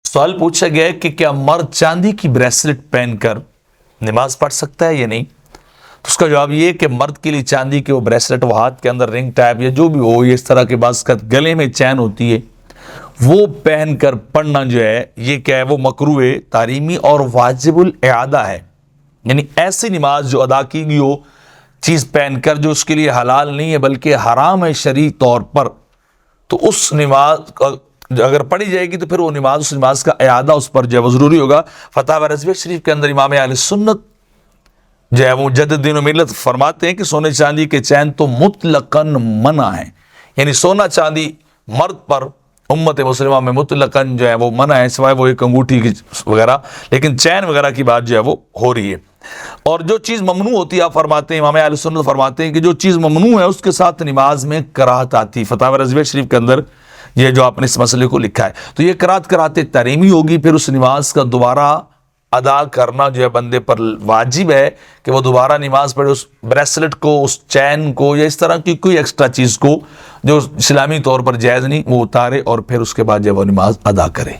سوال پوچھا گیا ہے کہ کیا مرد چاندی کی بریسلٹ پہن کر نماز پڑھ سکتا ہے یا نہیں؟ تو اس کا جواب یہ ہے کہ مرد کے لیے چاندی کے وہ بریسلٹ، وہ ہاتھ کے اندر رنگ ٹائپ یا جو بھی ہو، یہ اس طرح کے بعض کا گلے میں چین ہوتی ہے، وہ پہن کر پڑھنا جو ہے یہ کیا ہے، وہ مکروہ تحریمی اور واجب الاعادہ ہے. یعنی ایسی نماز جو ادا کی گئی ہو چیز پہن کر، جو اس کے لیے حلال نہیں ہے بلکہ حرام ہے شرعی طور پر، تو اس نماز اگر پڑھی جائے گی تو پھر وہ نماز، اس نماز کا اعادہ اس پر جو ہے وہ ضروری ہوگا. فتح رضویہ شریف کے اندر امام اہل سنت جو ہے وہ مجدد دین و ملت فرماتے ہیں کہ سونے چاندی کے چین تو مطلقاً منع ہیں. یعنی سونا چاندی مرد پر امت مسلمہ میں مطلقاً جو ہے وہ منع ہے، سوائے وہ ایک انگوٹھی کی وغیرہ، لیکن چین وغیرہ کی بات جو ہے وہ ہو رہی ہے. اور جو چیز ممنوع ہوتی ہے، آپ فرماتے ہیں، امام اہل سنت فرماتے ہیں کہ جو چیز ممنوع ہے اس کے ساتھ نماز میں کراہت آتی. فتح رضویہ شریف کے اندر یہ جو آپ نے اس مسئلے کو لکھا ہے، تو یہ کراہت تحریمی ہوگی. پھر اس نماز کا دوبارہ ادا کرنا جو ہے بندے پر واجب ہے کہ وہ دوبارہ نماز پڑھے، اس بریسلٹ کو، اس چین کو، یا اس طرح کی کوئی ایکسٹرا چیز کو جو اسلامی طور پر جائز نہیں، وہ اتارے اور پھر اس کے بعد جب وہ نماز ادا کرے.